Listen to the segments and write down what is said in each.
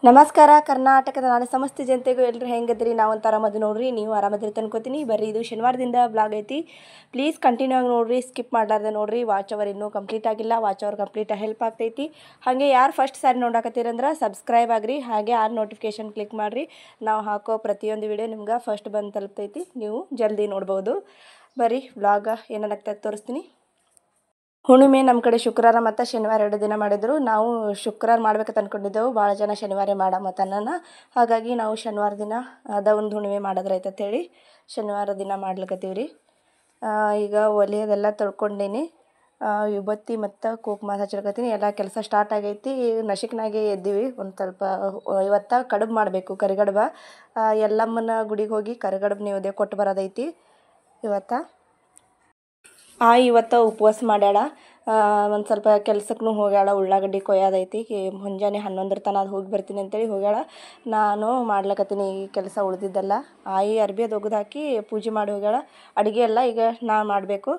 ನಮಸ್ಕಾರ ಕರ್ನಾಟಕದ ನಾಡು ಸಮಸ್ತ ಜನತೆಗೂ ಎಲ್ಲರೂ ಹೆಂಗದ್ರಿ ನಾವು ಅಂತ ಆರಾಮದು ನೋಡ್ರಿ ನೀವು ಆರಾಮದ್ರಿ ಅನ್ಕೋತೀನಿ ಬರ್ರಿ ಇದು ಶನಿವಾರದಿಂದ ಬ್ಲಾಗ್ ಐತಿ ಪ್ಲೀಸ್ ಕಂಟಿನ್ಯೂ ಆಗಿ ನೋಡ್ರಿ ಸ್ಕಿಪ್ ಮಾಡಲಾರ್ದೆ ನೋಡ್ರಿ ವಾಚ್ ಅವರ್ ಇನ್ನೂ ಕಂಪ್ಲೀಟ್ ಆಗಿಲ್ಲ ವಾಚ್ ಅವರ್ ಕಂಪ್ಲೀಟ್ ಹೆಲ್ಪ್ ಆಗ್ತೈತಿ ಹಾಗೆ ಯಾರು ಫಸ್ಟ್ ಸಾರಿ ನೋಡಕತ್ತೀರಂದ್ರೆ ಸಬ್ಸ್ಕ್ರೈಬ್ ಆಗ್ರಿ ಹಾಗೆ ಆರ್ ನೋಟಿಫಿಕೇಶನ್ ಕ್ಲಿಕ್ ಮಾಡಿರಿ ನಾವು ಹಾಕೋ ಪ್ರತಿಯೊಂದು ವಿಡಿಯೋ ನಿಮ್ಗೆ ಫಸ್ಟ್ ಬಂದು ತಲುಪ್ತೈತಿ ನೀವು ಜಲ್ದಿ ನೋಡ್ಬೋದು ಬರ್ರಿ ವ್ಲಾಗ ಏನಾಗ್ತದೆ ತೋರಿಸ್ತೀನಿ ಹುಣ್ಣಿಮೆ ನಮ್ಮ ಕಡೆ ಶುಕ್ರವಾರ ಮತ್ತು ಶನಿವಾರ 2 ದಿನ ಮಾಡಿದ್ರು ನಾವು ಶುಕ್ರವಾರ ಮಾಡ್ಬೇಕಂತ ಅಂದ್ಕೊಂಡಿದ್ದೆವು ಭಾಳ ಜನ ಶನಿವಾರ ಮಾಡಮತ್ತನ್ನ ಹಾಗಾಗಿ ನಾವು ಶನಿವಾರ ದಿನ ಒಂದು ಹುಣ್ಣಿಮೆ ಮಾಡಿದ್ರೈತೆ ಅಂತೇಳಿ ಶನಿವಾರ ದಿನ ಮಾಡ್ಲಿಕ್ಕತ್ತೀವಿ ರೀ ಈಗ ಒಲೆಯದೆಲ್ಲ ತೊಳ್ಕೊಂಡೀನಿ ವಿಭೂತಿ ಮತ್ತು ಕುಂಕುಮ ಹಚ್ಲಿಕತ್ತೀನಿ ಎಲ್ಲ ಕೆಲಸ ಸ್ಟಾರ್ಟ್ ಆಗೈತಿ ನಶಿಕ್ನಾಗೆ ಎದ್ದೀವಿ ಒಂದು ಸ್ವಲ್ಪ ಇವತ್ತು ಕಡುಬು ಮಾಡಬೇಕು ಕರಿಗಡುಬ ಎಲ್ಲಮ್ಮನ ಗುಡಿಗೆ ಹೋಗಿ ಕರಿಗಡುಬು ನೈವೇದ್ಯ ಕೊಟ್ಟು ಬರೋದೈತಿ ಇವತ್ತು ಇವತ್ತು ಉಪವಾಸ ಮಾಡ್ಯಾಳ ಒಂದು ಸ್ವಲ್ಪ ಕೆಲ್ಸಕ್ಕೂ ಹೋಗ್ಯಾಳ ಉಳ್ಳಾಗಡ್ಡಿ ಕೊಯ್ಯೋದೈತಿ ಮುಂಜಾನೆ 11 ತನಕ ಅದು ಹೋಗಿ ಬರ್ತೀನಿ ಅಂತೇಳಿ ಹೋಗ್ಯಾಳ ನಾನು ಮಾಡ್ಲಕತ್ತೀನಿ ಈ ಕೆಲಸ ಉಳಿದಿದ್ದೆಲ್ಲ ಅರ್ಬಿ ಅದು ಒಗೆದು ಹಾಕಿ ಪೂಜೆ ಮಾಡಿ ಹೋಗ್ಯಾಳ ಅಡುಗೆ ಎಲ್ಲ ಈಗ ನಾ ಮಾಡಬೇಕು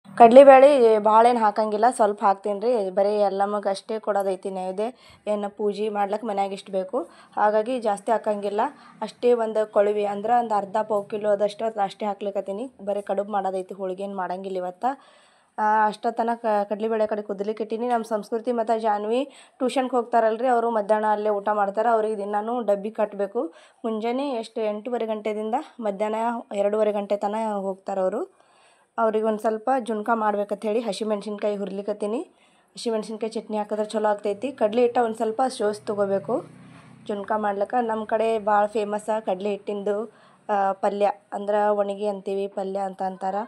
ಕಡಲೆಬೇಳೆ ಭಾಳ ಏನು ಹಾಕಂಗಿಲ್ಲ ಸ್ವಲ್ಪ ಹಾಕ್ತೀನಿ ರೀ ಬರೀ ಎಲ್ಲಮಗೆ ಅಷ್ಟೇ ಕೊಡೋದೈತಿ ನೈವೇದ್ಯ ಏನು ಪೂಜೆ ಮಾಡ್ಲಿಕ್ಕೆ ಮನ್ಯಾಗ ಇಷ್ಟು ಬೇಕು ಹಾಗಾಗಿ ಜಾಸ್ತಿ ಹಾಕಂಗಿಲ್ಲ ಅಷ್ಟೇ ಒಂದು ಕೊಳವಿ ಅಂದ್ರೆ ಒಂದು ಅರ್ಧ ಪಾವು ಕಿಲೋ ಅದಷ್ಟು ಅಷ್ಟೇ ಹಾಕ್ಲಿಕ್ಕತ್ತೀನಿ ಬರೀ ಕಡುಬು ಮಾಡೋದೈತಿ ಹೋಳಿಗೆ ಏನು ಮಾಡಂಗಿಲ್ಲ ಇವತ್ತು ಅಷ್ಟೋ ತನಕ ಕಡಲೆಬೇಳೆ ಕಡೆ ಕುದ್ಲಿಕ್ಕೆ ಇಟ್ಟೀನಿ ನಮ್ಮ ಸಂಸ್ಕೃತಿ ಮತ್ತು ಜಾನ್ವಿ ಟ್ಯೂಷನ್ಗೆ ಹೋಗ್ತಾರಲ್ರಿ ಅವರು ಮಧ್ಯಾಹ್ನ ಅಲ್ಲೇ ಊಟ ಮಾಡ್ತಾರೆ ಅವ್ರಿಗೆ ದಿನಾನು ಡಬ್ಬಿ ಕಟ್ಟಬೇಕು ಮುಂಜಾನೆ 8:30 ಗಂಟೆದಿಂದ ಮಧ್ಯಾಹ್ನ 2:30 ಗಂಟೆ ತನಕ ಹೋಗ್ತಾರೆ ಅವರು ಅವ್ರಿಗೆ ಒಂದು ಸ್ವಲ್ಪ ಜುನ್ಕ ಮಾಡ್ಬೇಕಂತ ಹೇಳಿ ಹಸಿಮೆಣ್ಸಿನ್ಕಾಯಿ ಹುರ್ಲಿಕ್ಕತ್ತೀನಿ ಹಸಿಮೆಣ್ಸಿನ್ಕಾಯಿ ಚಟ್ನಿ ಹಾಕಿದ್ರೆ ಚಲೋ ಆಗ್ತೈತಿ ಕಡಲೆ ಹಿಟ್ಟು ಒಂದು ಸ್ವಲ್ಪ ಸೋಸ್ ತೊಗೋಬೇಕು ಜುನ್ಕ ಮಾಡ್ಲಿಕ್ಕೆ ನಮ್ಮ ಕಡೆ ಭಾಳ ಫೇಮಸ್ಸ ಕಡಲೆ ಹಿಟ್ಟಿಂದು ಪಲ್ಯ ಅಂದ್ರೆ ಒಣಗಿ ಅಂತೀವಿ ಪಲ್ಯ ಅಂತ ಅಂತಾರೆ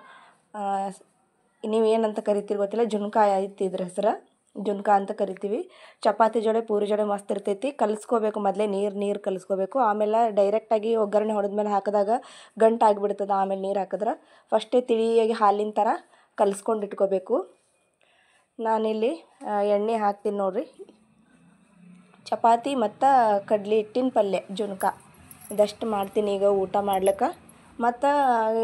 ನೀವು ಏನಂತ ಕರಿತೀರಿ ಗೊತ್ತಿಲ್ಲ ಜುನ್ಕ ಐತಿ ಇದ್ರ ಹೆಸರು ಜುನ್ಕ ಅಂತ ಕರಿತೀವಿ ಚಪಾತಿ ಜೋಡಿ ಪೂರಿ ಜೋಡಿ ಮಸ್ತ್ ಇರ್ತೈತಿ ಕಲಿಸ್ಕೋಬೇಕು ಮೊದಲೇ ನೀರು ಕಲಿಸ್ಕೋಬೇಕು ಆಮೇಲೆ ಡೈರೆಕ್ಟಾಗಿ ಒಗ್ಗರಣೆ ಹೊಡೆದ್ಮೇಲೆ ಹಾಕಿದಾಗ ಗಂಟು ಆಗಿಬಿಡ್ತದೆ ಆಮೇಲೆ ನೀರು ಹಾಕಿದ್ರೆ ಫಸ್ಟೇ ತಿಳಿಯಾಗಿ ಹಾಲಿನ ಥರ ಕಲಿಸ್ಕೊಂಡು ಇಟ್ಕೋಬೇಕು ನಾನಿಲ್ಲಿ ಎಣ್ಣೆ ಹಾಕ್ತೀನಿ ನೋಡಿರಿ ಚಪಾತಿ ಮತ್ತು ಕಡ್ಲೆ ಹಿಟ್ಟಿನ ಪಲ್ಯ ಜುನ್ಕ ಇದಷ್ಟು ಮಾಡ್ತೀನಿ ಈಗ ಊಟ ಮಾಡ್ಲಿಕ್ಕೆ ಮತ್ತು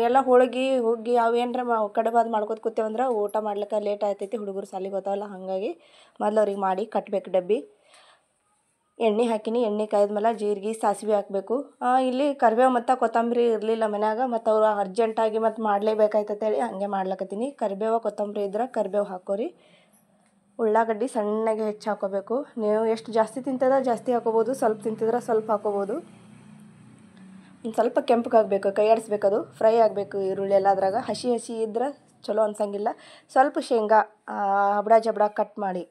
ಎಲ್ಲ ಹೋಳಿಗೆ ಹುಗ್ಗಿ ಅವೇನರ ಕಡುಬು ಮಾಡ್ಕೋತ ಕೂತೇವಂದ್ರೆ ಊಟ ಮಾಡ್ಲಿಕ್ಕೆ ಲೇಟ್ ಆಗ್ತೈತಿ ಹುಡುಗರು ಸಾಲಿಗೆ ಹೋಗ್ತಾವಲ್ಲ ಹಾಗಾಗಿ ಮೊದಲು ಅವ್ರಿಗೆ ಮಾಡಿ ಕಟ್ಟಬೇಕು ಡಬ್ಬಿ ಎಣ್ಣೆ ಹಾಕಿನಿ ಎಣ್ಣೆ ಕಾಯ್ದ್ಮೇಲೆ ಜೀರಿಗೆ ಸಾಸಿವೆ ಹಾಕಬೇಕು ಇಲ್ಲಿ ಕರಿಬೇವು ಮತ್ತು ಕೊತ್ತಂಬರಿ ಇರಲಿಲ್ಲ ಮನ್ಯಾಗ ಮತ್ತು ಅವ್ರು ಅರ್ಜೆಂಟಾಗಿ ಮತ್ತು ಮಾಡಲೇಬೇಕಾಯ್ತಂತೇಳಿ ಹಾಗೆ ಮಾಡ್ಲಕತ್ತೀನಿ ಕರಿಬೇವು ಕೊತ್ತಂಬರಿ ಇದ್ರೆ ಕರಿಬೇವು ಹಾಕೋರಿ ಉಳ್ಳಾಗಡ್ಡಿ ಸಣ್ಣಗೆ ಹೆಚ್ಚು ಹಾಕೋಬೇಕು ನೀವು ಎಷ್ಟು ಜಾಸ್ತಿ ತಿಂತದ ಜಾಸ್ತಿ ಹಾಕೋಬೋದು ಸ್ವಲ್ಪ ತಿಂತಿದ್ರೆ ಸ್ವಲ್ಪ ಹಾಕೋಬೋದು ಒಂದು ಸ್ವಲ್ಪ ಕೆಂಪಗಾಗಬೇಕು ಕೈ ಆಡಿಸ್ಬೇಕದು ಫ್ರೈ ಆಗಬೇಕು ಈರುಳ್ಳಿ ಎಲ್ಲ ಅದ್ರಾಗ ಹಸಿ ಇದ್ರೆ ಚಲೋ ಅನ್ಸಂಗಿಲ್ಲ ಸ್ವಲ್ಪ ಶೇಂಗಾ ಹಬ್ಡ ಜಬ್ಡ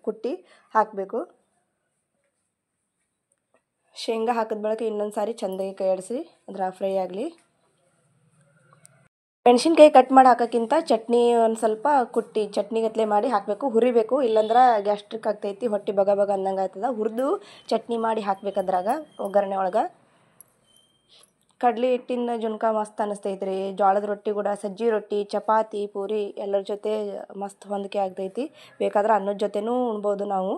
ಕುಟ್ಟಿ ಹಾಕಬೇಕು ಶೇಂಗಾ ಹಾಕಿದ ಬಳಿಕ ಇನ್ನೊಂದು ಸಾರಿ ಚೆಂದಾಗಿ ಕೈ ಆಡಿಸಿ ಅದ್ರ ಫ್ರೈ ಆಗಲಿ ಮೆಣಸಿನ್ಕಾಯಿ ಕಟ್ ಮಾಡಿ ಹಾಕೋಕ್ಕಿಂತ ಚಟ್ನಿ ಒಂದು ಸ್ವಲ್ಪ ಕುಟ್ಟಿ ಚಟ್ನಿಗತ್ಲೆ ಮಾಡಿ ಹಾಕಬೇಕು ಹುರಿಬೇಕು ಇಲ್ಲಾಂದ್ರೆ ಗ್ಯಾಸ್ಟ್ರಿಕ್ ಆಗ್ತೈತಿ ಹೊಟ್ಟೆ ಬಗ ಅಂದಂಗೆ ಆಗ್ತದೆ ಹುರಿದು ಚಟ್ನಿ ಮಾಡಿ ಹಾಕ್ಬೇಕು ಅದ್ರಾಗ ಒಗ್ಗರಣೆ ಒಳಗೆ ಕಡ್ಲೆ ಹಿಟ್ಟಿನ ಜುನ್ಕ ಮಸ್ತ್ ಅನ್ನಿಸ್ತೈತೆ ರೀ ಜೋಳದ ರೊಟ್ಟಿ ಕೂಡ ಸಜ್ಜಿ ರೊಟ್ಟಿ ಚಪಾತಿ ಪೂರಿ ಎಲ್ಲರ ಜೊತೆ ಮಸ್ತ್ ಹೊಂದಿಕೆ ಆಗ್ತೈತಿ ಬೇಕಾದ್ರೆ ಅನ್ನದ ಜೊತೆನೂ ಉಣ್ಬೋದು ನಾವು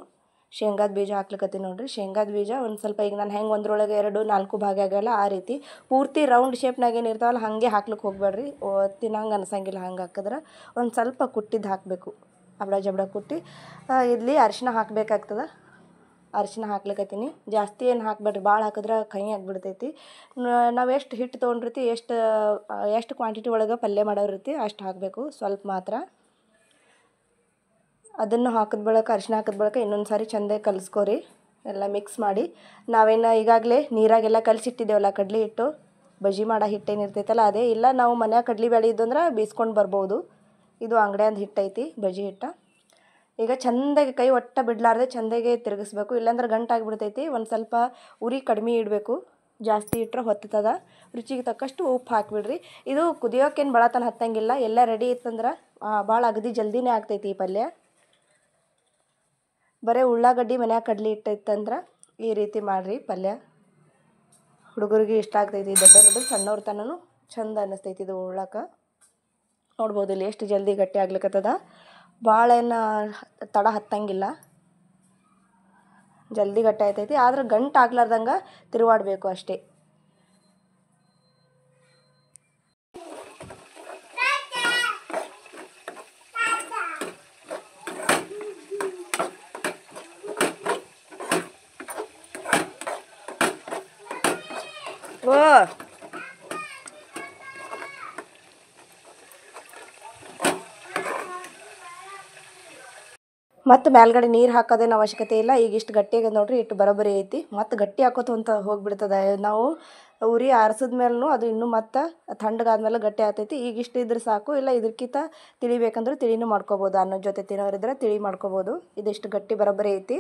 ಶೇಂಗಾದ ಬೀಜ ಹಾಕ್ಲಿಕ್ಕತ್ತೀನಿ ನೋಡಿರಿ ಶೇಂಗಾದ ಬೀಜ ಒಂದು ಸ್ವಲ್ಪ ಈಗ ನಾನು ಹೆಂಗೆ ಒಂದ್ರೊಳಗೆ 2-4 ಭಾಗ ಆಗಲ್ಲ ಆ ರೀತಿ ಪೂರ್ತಿ ರೌಂಡ್ ಶೇಪ್ನಾಗ ಏನು ಇರ್ತಾವಲ್ಲ ಹಾಗೆ ಹಾಕ್ಲಿಕ್ಕೆ ಹೋಗ್ಬೇಡ್ರಿ ತಿನ್ನಂಗೆ ಅನ್ಸಂಗಿಲ್ಲ ಹಂಗೆ ಹಾಕಿದ್ರೆ ಒಂದು ಸ್ವಲ್ಪ ಕುಟ್ಟಿದ್ದು ಹಾಕಬೇಕು ಹಬ್ಡ ಜಬ್ಡ ಕುಟ್ಟಿ ಇಲ್ಲಿ ಅರಿಶಿನ ಹಾಕಬೇಕಾಗ್ತದೆ ಅರಿಶಿನ ಹಾಕ್ಲಿಕ್ಕತ್ತೀನಿ ಜಾಸ್ತಿ ಏನು ಹಾಕಬೇಡ್ರಿ ಭಾಳ ಹಾಕಿದ್ರೆ ಕಹಿ ಆಗಿಬಿಡ್ತೈತಿ ನಾವು ಎಷ್ಟು ಹಿಟ್ಟು ತೊಗೊಂಡಿರ್ತೀವಿ ಎಷ್ಟು ಕ್ವಾಂಟಿಟಿ ಒಳಗೆ ಪಲ್ಯ ಮಾಡೋರಿರ್ತಿ ಅಷ್ಟು ಹಾಕಬೇಕು ಸ್ವಲ್ಪ ಮಾತ್ರ ಅದನ್ನು ಹಾಕಿದ ಬಳಿಕ ಅರಿಶಿನ ಹಾಕಿದ ಬಳಿಕ ಇನ್ನೊಂದು ಸಾರಿ ಚೆಂದಾಗಿ ಕಲಿಸ್ಕೋರಿ ಎಲ್ಲ ಮಿಕ್ಸ್ ಮಾಡಿ ನಾವೇನು ಈಗಾಗಲೇ ನೀರಾಗೆಲ್ಲ ಕಲಸಿಟ್ಟಿದ್ದೇವಲ್ಲ ಕಡ್ಲೆ ಹಿಟ್ಟು ಬಜ್ಜಿ ಮಾಡೋ ಹಿಟ್ಟೇನು ಇರ್ತೈತಲ್ಲ ಅದೇ ಇಲ್ಲ ನಾವು ಮನ್ಯಾಗ ಕಡ್ಲೆ ಬೇಳೆ ಇದ್ದಂದ್ರೆ ಬೀಸ್ಕೊಂಡು ಬರ್ಬೋದು ಇದು ಅಂಗಡಿಯಿಂದ ಹಿಟ್ಟೈತಿ ಬಜ್ಜಿ ಹಿಟ್ಟು ಈಗ ಚೆಂದಾಗಿ ಕೈ ಒಟ್ಟ ಬಿಡಲಾರ್ದೆ ಚೆಂದಾಗಿ ತಿರುಗಿಸ್ಬೇಕು ಇಲ್ಲಾಂದ್ರೆ ಗಂಟಾಗಿಬಿಡ್ತೈತಿ ಒಂದು ಸ್ವಲ್ಪ ಉರಿ ಕಡಿಮೆ ಇಡಬೇಕು ಜಾಸ್ತಿ ಇಟ್ಟರೆ ಹೊತ್ತದ ರುಚಿಗೆ ತಕ್ಕಷ್ಟು ಉಪ್ಪು ಹಾಕಿಬಿಡ್ರಿ ಇದು ಕುದಿಯೋಕೇನು ಭಾಳ ಹತ್ತಂಗಿಲ್ಲ ಎಲ್ಲ ರೆಡಿ ಇತ್ತಂದ್ರೆ ಭಾಳ ಅಗದಿ ಜಲ್ದಿನೇ ಆಗ್ತೈತಿ ಈ ಪಲ್ಯ ಬರೀ ಉಳ್ಳಾಗಡ್ಡಿ ಮನ್ಯಾಗ ಕಡ್ಲೆ ಇಟ್ಟೈತಂದ್ರೆ ಈ ರೀತಿ ಮಾಡಿರಿ ಪಲ್ಯ ಹುಡುಗರಿಗೆ ಇಷ್ಟ ಆಗ್ತೈತಿ ದೊಡ್ಡ ಸಣ್ಣವ್ರ ತನೂ ಚಂದ ಅನ್ನಿಸ್ತೈತಿ ಇದು ಉಳ್ಳಾಕ ನೋಡ್ಬೋದು ಇಲ್ಲಿ ಎಷ್ಟು ಜಲ್ದಿ ಗಟ್ಟಿ ಆಗ್ಲಿಕ್ಕತ್ತದ ಭಾಳ ಏನು ತಡ ಹತ್ತಂಗಿಲ್ಲ ಜಲ್ದಿ ಗಟ್ಟಿ ಆಯ್ತೈತಿ ಆದ್ರೆ ಗಂಟು ಆಗ್ಲಾರ್ದಂಗೆ ತಿರುವಾಡಬೇಕು ಅಷ್ಟೇ ಓ ಮತ್ತು ಮೇಲ್ಗಡೆ ನೀರು ಹಾಕೋದೇನು ಅವಶ್ಯಕತೆ ಇಲ್ಲ. ಈಗ ಇಷ್ಟು ಗಟ್ಟಿಯಾಗ ನೋಡ್ರಿ, ಇಟ್ಟು ಬರೋಬ್ಬರಿ ಐತಿ. ಮತ್ತು ಗಟ್ಟಿ ಹಾಕೋತು ಅಂತ ಹೋಗ್ಬಿಡ್ತದೆ. ನಾವು ಉರಿ ಆರಿಸಿದ ಮೇಲೂ ಅದು ಇನ್ನೂ ಮತ್ತು ತಣ್ಣಗಾದ್ಮೇಲೆ ಗಟ್ಟಿ ಆಗ್ತೈತಿ. ಈಗ ಇಷ್ಟು ಇದ್ರೆ ಸಾಕು. ಇಲ್ಲ ಇದಕ್ಕಿಂತ ತಿಳಿಬೇಕಂದ್ರೆ ತಿಳಿನೂ ಮಾಡ್ಕೊಬೋದು. ಅನ್ನದ ಜೊತೆ ತಿನ್ನೋರಿದ್ರೆ ತಿಳಿ ಮಾಡ್ಕೊಬೋದು. ಇದಿಷ್ಟು ಗಟ್ಟಿ ಬರೋಬ್ಬರಿ ಐತಿ,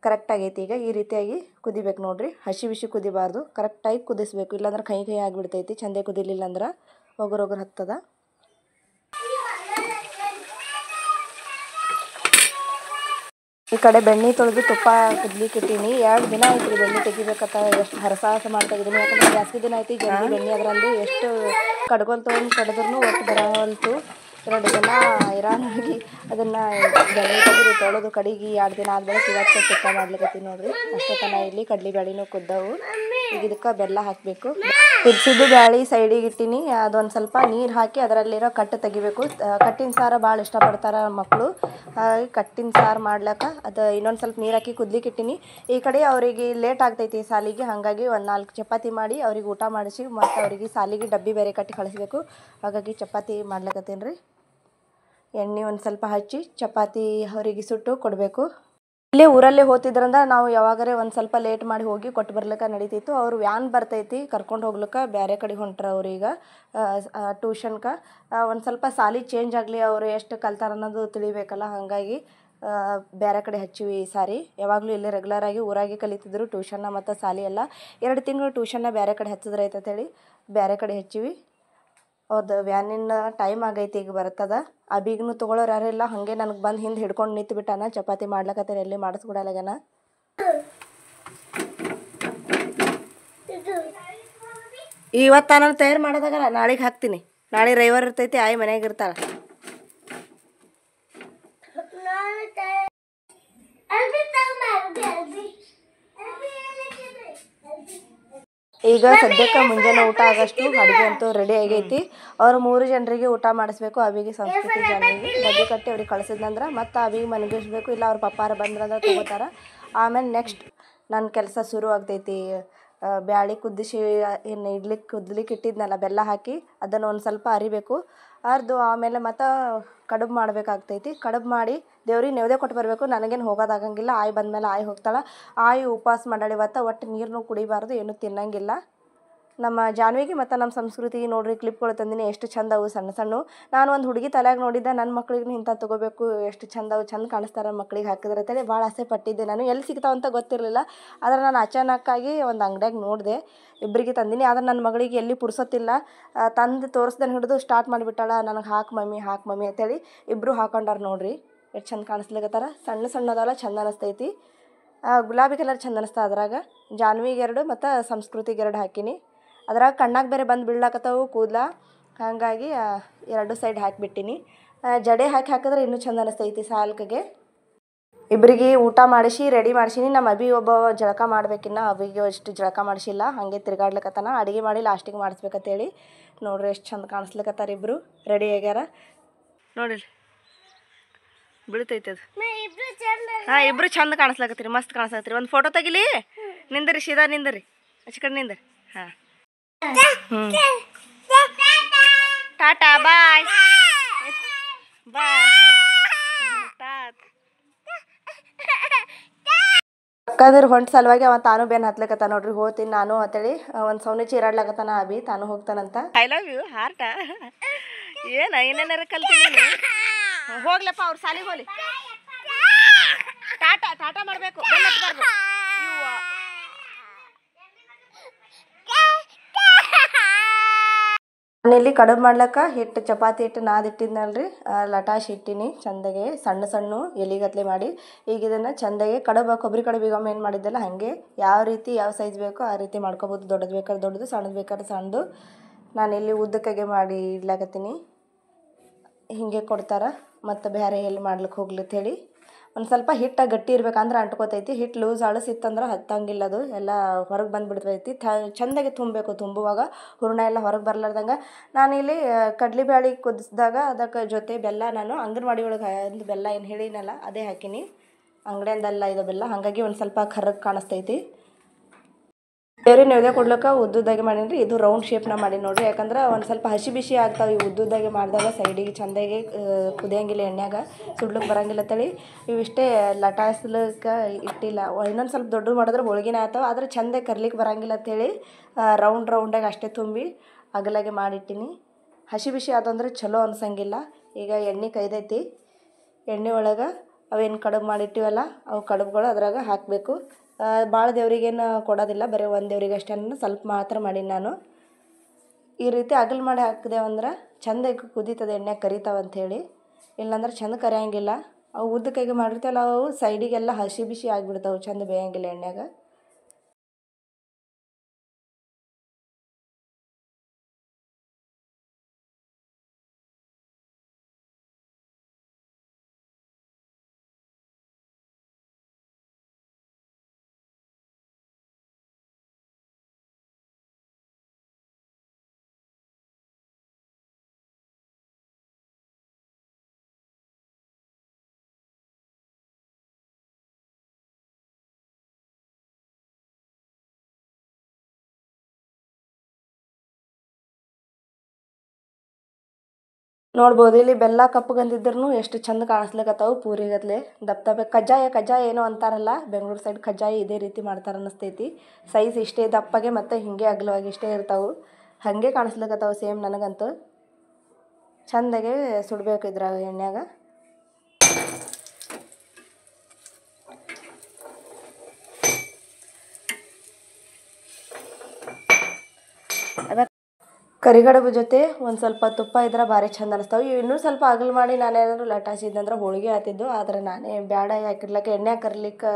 ಕರೆಕ್ಟಾಗೈತಿ. ಈಗ ಈ ರೀತಿಯಾಗಿ ಕುದಿಬೇಕು ನೋಡ್ರಿ. ಹಸಿ ಬಿಸಿ ಕುದಿಬಾರ್ದು, ಕರೆಕ್ಟಾಗಿ ಕುದಿಸ್ಬೇಕು. ಇಲ್ಲಾಂದ್ರೆ ಕೈ ಆಗಿಬಿಡ್ತೈತಿ. ಚಂದ ಕುದಿಲಿಲ್ಲ ಅಂದ್ರೆ ಒಗರು ಹತ್ತದ. ಈ ಕಡೆ ಬೆಣ್ಣೆ ತೊಳೆದು ತುಪ್ಪ ಕುದ್ಲಿಕ್ಕೆ ಇಟ್ಟೀನಿ. 2 ದಿನ ಆಯ್ತು ರೀ ಬೆಣ್ಣೆ ತೆಗಿಬೇಕತ್ತ. ಎಷ್ಟು ಹರಸಾಹಸ ಮಾಡ್ತಾಯಿದ್ದೀನಿ. ಯಾಕಂದ್ರೆ ಜಾಸ್ತಿ ದಿನ ಆಯ್ತು ಜಲ್ದಿ ಬೆಣ್ಣೆ ಅದರಂದು ಎಷ್ಟು ಕಡ್ಗೋಲ್ ತೊಗೊಂಡು ಕಡಿದ್ರೂ ಒಟ್ಟು ಬರವಲ್ತು. 2 ದಿನ ಇರಾನಾಗಿ ಅದನ್ನು ಬೆಣ್ಣೆ ತೆಗೆದು ತೊಳೆದು ಕಡಿಗೆ 2 ದಿನ ಆದ್ಮೇಲೆ ಇವತ್ತು ತುಪ್ಪ ಮಾಡ್ಲಿಕ್ಕೆ ನೋಡ್ರಿ. ಅಷ್ಟೊತ್ತನ ಇಲ್ಲಿ ಕಡ್ಲಿ ಬ್ಯಾಳಿನೂ ಕುದ್ದವು. ಈಗ ಇದಕ್ಕೆ ಬೆಲ್ಲ ಹಾಕಬೇಕು. ಕುದಿಸಿದ್ದು ಬ್ಯಾಳಿ ಸೈಡಿಗೆ ಇಟ್ಟೀನಿ. ಅದೊಂದು ಸ್ವಲ್ಪ ನೀರು ಹಾಕಿ ಅದರಲ್ಲಿರೋ ಕಟ್ಟು ತೆಗಿಬೇಕು. ಕಟ್ಟಿನ ಸಾರು ಭಾಳ ಇಷ್ಟಪಡ್ತಾರೆ ಮಕ್ಕಳು. ಹಾಗಾಗಿ ಕಟ್ಟಿನ ಸಾರು ಮಾಡ್ಲಿಕ್ಕೆ ಅದು ಇನ್ನೊಂದು ಸ್ವಲ್ಪ ನೀರು ಹಾಕಿ ಕುದ್ಲಿಕ್ಕೆ ಇಟ್ಟೀನಿ. ಈ ಕಡೆ ಅವರಿಗೆ ಲೇಟ್ ಆಗ್ತೈತಿ ಸಾಲಿಗೆ. ಹಾಗಾಗಿ ಒಂದು 4 ಚಪಾತಿ ಮಾಡಿ ಅವ್ರಿಗೆ ಊಟ ಮಾಡಿಸಿ ಮತ್ತು ಅವರಿಗೆ ಸಾಲಿಗೆ ಡಬ್ಬಿ ಬೇರೆ ಕಟ್ಟಿ ಕಳಿಸ್ಬೇಕು. ಹಾಗಾಗಿ ಚಪಾತಿ ಮಾಡ್ಲಿಕ್ಕತ್ತೀನಿ ರೀ. ಎಣ್ಣೆ ಒಂದು ಸ್ವಲ್ಪ ಹಚ್ಚಿ ಚಪಾತಿ ಅವರಿಗೆ ಸುಟ್ಟು ಕೊಡಬೇಕು. ಇಲ್ಲೇ ಊರಲ್ಲೇ ಹೋಗ್ತಿದ್ರಂದ್ರೆ ನಾವು ಯಾವಾಗರೇ ಒಂದು ಸ್ವಲ್ಪ ಲೇಟ್ ಮಾಡಿ ಹೋಗಿ ಕೊಟ್ಟು ಬರ್ಲಿಕ್ಕೆ ನಡೀತಿತ್ತು. ಅವರು ವ್ಯಾನ್ ಬರ್ತೈತಿ ಕರ್ಕೊಂಡು ಹೋಗ್ಲಿಕ್ಕೆ. ಬೇರೆ ಕಡೆ ಹೊಂಟ್ರ ಅವ್ರೀಗ ಟ್ಯೂಷನ್ಗೆ. ಒಂದು ಸ್ವಲ್ಪ ಸಾಲಿ ಚೇಂಜ್ ಆಗಲಿ, ಅವರು ಎಷ್ಟು ಕಲ್ತಾರ ಅನ್ನೋದು ತಿಳಿಬೇಕಲ್ಲ. ಹಾಗಾಗಿ ಬೇರೆ ಕಡೆ ಹಚ್ಚಿವಿ ಈ ಸಾರಿ. ಯಾವಾಗಲೂ ಇಲ್ಲೇ ರೆಗ್ಯುಲರಾಗಿ ಊರಾಗೆ ಕಲಿತಿದ್ರು ಟ್ಯೂಷನ್ನ ಮತ್ತು ಸಾಲಿ ಎಲ್ಲ. 2 ತಿಂಗಳು ಟ್ಯೂಷನ್ನ ಬೇರೆ ಕಡೆ ಹಚ್ಚಿದ್ರೆ ಐತಂತೇಳಿ ಬೇರೆ ಕಡೆ ಹಚ್ಚಿವಿ. ಅವ್ರದ್ದು ವ್ಯಾನಿನ ಟೈಮ್ ಆಗೈತಿ, ಈಗ ಬರ್ತದ. ಅಬಿಗೂ ತೊಗೊಳೋರು ಯಾರಿಲ್ಲ. ಹಾಗೆ ನನಗೆ ಬಂದು ಹಿಂದೆ ಹಿಡ್ಕೊಂಡು ನಿಂತು ಬಿಟ್ಟಾನ. ಚಪಾತಿ ಮಾಡ್ಲಕತ್ತೇನೆ, ಎಲ್ಲಿ ಮಾಡಿಸ್ಕೊಡಲ್ಲಾಗನ. ಇವತ್ತು ನಾನು ತಯಾರು ಮಾಡೋದಾಗಲ್ಲ, ನಾಳೆಗೆ ಹಾಕ್ತೀನಿ. ನಾಳೆ ರವಿವಾರ ಇರ್ತೈತಿ, ಆಯಿ ಮನೆಯಾಗ ಇರ್ತಾಳೆ. ಈಗ ಸದ್ಯಕ್ಕೆ ಮುಂಜಾನೆ ಊಟ ಆಗಷ್ಟು ಅಡುಗೆ ಅಂತೂ ರೆಡಿ ಆಗೈತಿ. ಅವ್ರು 3 ಜನರಿಗೆ ಊಟ ಮಾಡಿಸ್ಬೇಕು. ಅವಿಗೆ ಸಂಸ್ಕೃತಿ ಜನರಿಗೆ ಡಬ್ಬಿ ಕಟ್ಟಿ ಅವ್ರಿಗೆ ಕಳಿಸಿದ್ನಂದ್ರೆ ಮತ್ತು ಅವಿಗೆ ಮನಗಿಸ್ಬೇಕು. ಇಲ್ಲ ಅವ್ರ ಪಪ್ಪಾರ ಬಂದ್ರಂದ್ರೆ ತೊಗೋತಾರೆ. ಆಮೇಲೆ ನೆಕ್ಸ್ಟ್ ನನ್ನ ಕೆಲಸ ಶುರು ಆಗ್ತೈತಿ. ಬ್ಯಾಳಿ ಕುದಿಸಿ ಏನು ಕುದ್ಲಿಕ್ಕೆ ಇಟ್ಟಿದ್ನಲ್ಲ ಬೆಲ್ಲ ಹಾಕಿ ಅದನ್ನು ಒಂದು ಸ್ವಲ್ಪ ಅರಿಬೇಕು. ಅರ್ದು ಆಮೇಲೆ ಮತ್ತು ಕಡುಬು ಮಾಡಬೇಕಾಗ್ತೈತಿ. ಕಡುಬು ಮಾಡಿ ದೇವ್ರಿಗೆ ನೈವೇದ್ಯ ಕೊಟ್ಟು ಬರಬೇಕು. ನನಗೇನು ಹೋಗೋದಾಗಂಗಿಲ್ಲ. ಆಯಿ ಬಂದಮೇಲೆ ಆಯಿ ಹೋಗ್ತಾಳೆ. ಆಯಿ ಉಪವಾಸ ಮಾಡಾಳಿ ಇವತ್ತು. ಒಟ್ಟು ನೀರನ್ನು ಕುಡಿಬಾರ್ದು, ಏನೂ ತಿನ್ನಂಗಿಲ್ಲ. ನಮ್ಮ ಜಾನ್ವಿಗೆ ಮತ್ತು ನಮ್ಮ ಸಂಸ್ಕೃತಿಗೆ ನೋಡ್ರಿ ಕ್ಲಿಪ್ಗಳು ತಂದಿನಿ. ಎಷ್ಟು ಚಂದ ಅವು ಸಣ್ಣ ಸಣ್ಣ. ನಾನು ಒಂದು ಹುಡುಗಿ ತಲೆಯಾಗ ನೋಡಿದ್ದೆ, ನನ್ನ ಮಕ್ಳಿಗೂ ಇಂಥ ತೊಗೋಬೇಕು, ಎಷ್ಟು ಚಂದ ಅವು, ಚಂದ ಕಾಣಿಸ್ತಾರೆ ಮಕ್ಳಿಗೆ ಹಾಕಿದ್ರೆ ಅಂತೇಳಿ ಭಾಳ ಆಸೆ ಪಟ್ಟಿದ್ದೆ. ನಾನು ಎಲ್ಲಿ ಸಿಗ್ತಾವಂತ ಗೊತ್ತಿರಲಿಲ್ಲ. ಆದರೆ ನಾನು ಅಚಾನಕ್ಕಾಗಿ ಒಂದು ಅಂಗಡಿಯಾಗ ನೋಡಿದೆ, ಇಬ್ಬರಿಗೆ ತಂದಿನಿ. ಆದರೆ ನನ್ನ ಮಗಳಿಗೆ ಎಲ್ಲಿ ಪುರ್ಸೊತ್ತಿಲ್ಲ. ತಂದು ತೋರಿಸ್ದನ್ನು ಹಿಡಿದು ಸ್ಟಾರ್ಟ್ ಮಾಡಿಬಿಟ್ಟಾಳ. ನನಗೆ ಹಾಕು ಮಮ್ಮಿ ಅಂತೇಳಿ ಇಬ್ಬರು ಹಾಕೊಂಡಾರ ನೋಡ್ರಿ. ಎಷ್ಟು ಚಂದ ಕಾಣಿಸ್ಲಿಕ್ಕತ್ತಾರ. ಸಣ್ಣ ಸಣ್ಣದಲ್ಲ, ಚಂದ ಅನಿಸ್ತೈತಿ. ಗುಲಾಬಿ ಕಲರ್ ಚಂದ ಅನಿಸ್ತಾ. ಅದ್ರಾಗ ಜಾನ್ವಿಗೆ 2 ಮತ್ತು ಸಂಸ್ಕೃತಿಗೆ 2 ಹಾಕೀನಿ. ಅದ್ರಾಗ ಕಣ್ಣಾಗ ಬೇರೆ ಬಂದು ಬೀಳ್ಲಾಕತ್ತವು ಕೂದಲ. ಹಾಗಾಗಿ 2 ಸೈಡ್ ಹಾಕಿಬಿಟ್ಟಿನಿ. ಜಡೆ ಹಾಕಿದ್ರೆ ಇನ್ನೂ ಚಂದ ಅನಿಸ್ತೈತಿ ಸಾಲ್ಕಿಗೆ. ಇಬ್ಬರಿಗೆ ಊಟ ಮಾಡಿಸಿ ರೆಡಿ ಮಾಡಿಸೀನಿ. ನಮ್ಮ ಅಭಿ ಒಬ್ಬ ಜಳಕ ಮಾಡ್ಬೇಕಿನ್ನ. ಅಭಿಗೆ ಅಷ್ಟು ಜಳಕ ಮಾಡಿಸಿಲ್ಲ, ಹಾಗೆ ತಿರ್ಗಾಡ್ಲಿಕ್ಕತ್ತಾನ. ಅಡುಗೆ ಮಾಡಿ ಲಾಸ್ಟಿಗೆ ಮಾಡಿಸ್ಬೇಕಂತೇಳಿ ನೋಡ್ರಿ ಎಷ್ಟು ಚಂದ ಕಾಣಿಸ್ಲಿಕ್ಕತ್ತಾರ. ಇಬ್ಬರು ರೆಡಿ ಆಗ್ಯಾರ ನೋಡಿರಿ. ಬೀಳ್ತೈತೆ ಅದು. ಹಾಂ, ಇಬ್ಬರು ಚಂದ ಕಾಣಿಸ್ಲಾಕತ್ತೀರಿ, ಮಸ್ತ್ ಕಾಣಿಸ್ಲಾಕತ್ತೀರಿ. ಒಂದು ಫೋಟೋ ತೆಗಿಲಿ. ನಿಂದರಿ, ಸೀದಾ ನಿಂದರಿ, ಆಚೆ ಕಡೆ ನಿಂದರಿ. ಹಾಂ, ಟಾಟಾ, ಬಾಯ್ ಬಾಯ್. ಅಕ್ಕಂದ್ರೆ ಹೊಂಟ ಸಲುವಾಗಿ ಅವ ತಾನು ಬೇನ್ ಹತ್ಲಕತ್ತ ನೋಡ್ರಿ. ಹೋಗ್ತೀನಿ ನಾನು ಅಂತೇಳಿ ಒಂದು ಸೌನಿ ಚೀರಾಡ್ಲಾಕತ್ತಾನ. ಅಭಿ ತಾನು ಹೋಗ್ತಾನಂತ. I love you heart. ಏನೇನಾರ ಕಲ್ತೀನಿ. ಹೋಗ್ಲಪ್ಪ, ಅವ್ರು ಸಾಲಿಗೆ ಹೋಗ್ಲಿ. ಟಾಟಾ ಟಾಟಾ ಮಾಡಬೇಕು. ನಾನಿಲ್ಲಿ ಕಡುಬು ಮಾಡ್ಲಕ್ಕ ಹಿಟ್ಟು ಚಪಾತಿ ಹಿಟ್ಟು ನಾದಿಟ್ಟಿದ್ನಲ್ರಿ, ಲಟಾಶಿ ಇಟ್ಟಿನಿ ಚಂದಗೆ ಸಣ್ಣ ಸಣ್ಣ ಎಲಿಗತ್ಲೆ ಮಾಡಿ. ಈಗ ಇದನ್ನು ಚಂದಗೆ ಕಡುಬು, ಕೊಬ್ಬರಿ ಕಡುಬು ಈಗ ಏನು ಮಾಡಿದ್ದೆಲ್ಲ ಹಾಗೆ ಯಾವ ರೀತಿ ಯಾವ ಸೈಜ್ ಬೇಕೋ ಆ ರೀತಿ ಮಾಡ್ಕೊಬೋದು. ದೊಡ್ಡದು ಬೇಕಾದ್ರೆ ದೊಡ್ಡದು, ಸಣ್ಣದು ಬೇಕಾದ್ರೆ ಸಣ್ಣದು. ನಾನಿಲ್ಲಿ ಉದ್ದಕ್ಕಾಗೆ ಮಾಡಿ ಇಡ್ಲಾಕತ್ತೀನಿ. ಹೀಗೆ ಕೊಡ್ತಾರೆ. ಮತ್ತು ಬೇರೆ ಎಲ್ಲಿ ಮಾಡ್ಲಿಕ್ಕೆ ಹೋಗ್ಲಿಕ್ಕೆ ಹೇಳಿ ಒಂದು ಸ್ವಲ್ಪ ಹಿಟ್ಟು ಗಟ್ಟಿ ಇರ್ಬೇಕಂದ್ರೆ ಅಂಟ್ಕೋತೈತಿ. ಹಿಟ್ಟು ಲೂಸ್ ಅಳಸಿತ್ತಂದ್ರೆ ಹತ್ತಂಗಿಲ್ಲ. ಅದು ಎಲ್ಲ ಹೊರಗೆ ಬಂದುಬಿಡ್ತೈತಿ. ಚೆಂದಾಗಿ ತುಂಬಬೇಕು. ತುಂಬುವಾಗ ಹೂರಣ ಎಲ್ಲ ಹೊರಗೆ ಬರ್ಲಾರ್ದಂಗೆ. ನಾನಿಲ್ಲಿ ಕಡ್ಲೆಬೇಳೆ ಕುದಿಸಿದಾಗ ಅದಕ್ಕೆ ಜೊತೆ ಬೆಲ್ಲ, ನಾನು ಅಂಗನವಾಡಿ ಒಳಗೆ ಒಂದು ಬೆಲ್ಲ ಏನು ಹೇಳಿನಲ್ಲ ಅದೇ ಹಾಕೀನಿ. ಅಂಗಡಿಯಿಂದಲ್ಲ ಇದು ಬೆಲ್ಲ, ಹಾಗಾಗಿ ಒಂದು ಸ್ವಲ್ಪ ಕರ್ರಗೆ ಕಾಣಿಸ್ತೈತಿ. ಬೇರೆ ನೈವೇದ್ಯ ಕೊಡ್ಲಿಕ್ಕೆ ಉದ್ದುದಾಗೆ ಮಾಡೀನಿ. ಇದು ರೌಂಡ್ ಶೇಪ್ನ ಮಾಡಿ ನೋಡಿರಿ, ಯಾಕಂದ್ರೆ ಒಂದು ಸ್ವಲ್ಪ ಹಸಿ ಬಿಸಿ ಆಗ್ತಾವೆ ಈ ಉದ್ದುದಾಗೆ ಮಾಡಿದಾಗ ಸೈಡಿಗೆ ಚೆಂದಾಗಿ ಕುದಿಯಂಗಿಲ್ಲ, ಎಣ್ಣೆಗೆ ಸುಡ್ಲಿಕ್ಕೆ ಬರೋಂಗಿಲ್ಲ ತಳಿ. ಇವಿಷ್ಟೇ ಲಟಾಸ್ಲಿಕ್ಕೆ ಇಟ್ಟಿಲ್ಲ. ಇನ್ನೊಂದು ಸ್ವಲ್ಪ ದೊಡ್ಡದು ಮಾಡಿದ್ರೆ ಹೋಳಿಗೆನೇ ಆಗ್ತಾವೆ, ಆದರೆ ಚೆಂದಾಗಿ ಕರ್ಲಿಕ್ಕೆ ಬರೋಂಗಿಲ್ಲ ಅಂತೇಳಿ ರೌಂಡಾಗಿ ಅಷ್ಟೇ ತುಂಬಿ ಅಗಲಾಗೆ ಮಾಡಿಟ್ಟಿನಿ. ಹಸಿ ಬಿಸಿ ಆದಂದ್ರೆ ಚಲೋ ಅನ್ಸಂಗಿಲ್ಲ. ಈಗ ಎಣ್ಣೆ ಕೈದೈತಿ, ಎಣ್ಣೆ ಒಳಗೆ ಅವೇನು ಕಡುಬು ಮಾಡಿಟ್ಟಿವಲ್ಲ ಅವು ಕಡುಬುಗಳು ಅದ್ರಾಗ ಹಾಕಬೇಕು. ಭಾಳ ದೇವ್ರಿಗೇನು ಕೊಡೋದಿಲ್ಲ, ಬರೀ ಒಂದು ದೇವ್ರಿಗೆ ಅಷ್ಟೇ ಸ್ವಲ್ಪ ಮಾತ್ರ ಮಾಡೀನಿ ನಾನು. ಈ ರೀತಿ ಅಗಲು ಮಾಡಿ ಹಾಕಿದೆವಂದ್ರೆ ಚೆಂದಾಗಿ ಕುದೀತದೆ, ಎಣ್ಣೆ ಕರಿತಾವಂಥೇಳಿ. ಇಲ್ಲಾಂದ್ರೆ ಚೆಂದ ಕರಿಯಂಗಿಲ್ಲ. ಅವು ಉದ್ದಕ್ಕಾಗಿ ಮಾಡಿರ್ತೀವಲ್ಲ ಅವು ಸೈಡಿಗೆಲ್ಲ ಹಸಿ ಬಿಸಿ ಆಗಿಬಿಡ್ತಾವೆ, ಚೆಂದ ಬೇಯಂಗಿಲ್ಲ ಎಣ್ಣೆಗ. ನೋಡ್ಬೋದು ಇಲ್ಲಿ ಬೆಲ್ಲ ಕಪ್ಪಗಂದಿದ್ರೂ ಎಷ್ಟು ಚಂದ ಕಾಣಿಸ್ಲಿಕ್ಕತ್ತಾವು ಪೂರಿಗತ್ಲೆ ದಪ್ಪ ಕಜ್ಜಾಯ ಏನೋ ಅಂತಾರಲ್ಲ ಬೆಂಗಳೂರು ಸೈಡ್, ಕಜ್ಜಾಯ ಇದೇ ರೀತಿ ಮಾಡ್ತಾರೆ ಅನ್ನಿಸ್ತೈತಿ. ಸೈಜ್ ಇಷ್ಟೇ ದಪ್ಪಗೆ ಮತ್ತು ಹಿಂಗೆ ಅಗಲವಾಗಿ ಇಷ್ಟೇ ಇರ್ತಾವೆ, ಹಾಗೆ ಕಾಣಿಸ್ಲಿಕ್ಕತ್ತಾವು ಸೇಮ್ ನನಗಂತೂ. ಚೆಂದಾಗೆ ಸುಡಬೇಕು ಇದ್ರಾಗ ಎಣ್ಣೆಗೆ. ಕರಿಗಡುಬು ಜೊತೆ ಒಂದು ಸ್ವಲ್ಪ ತುಪ್ಪ ಇದ್ರೆ ಭಾರಿ ಚಂದ ಅನಿಸ್ತಾವೆ. ಇವು ಇನ್ನೂ ಸ್ವಲ್ಪ ಅಗಲು ಮಾಡಿ ನಾನೇನಾದ್ರು ಲಟಾಸಿದ್ದಂದ್ರೆ ಹೋಳಿಗೆ ಆಗ್ತಿದ್ದು, ಆದರೆ ನಾನೇ ಬೇಡ ಯಾಕಿರ್ಲಿಕ್ಕೆ ಎಣ್ಣೆ ಕರ್ಲಿಕ್ಕೆ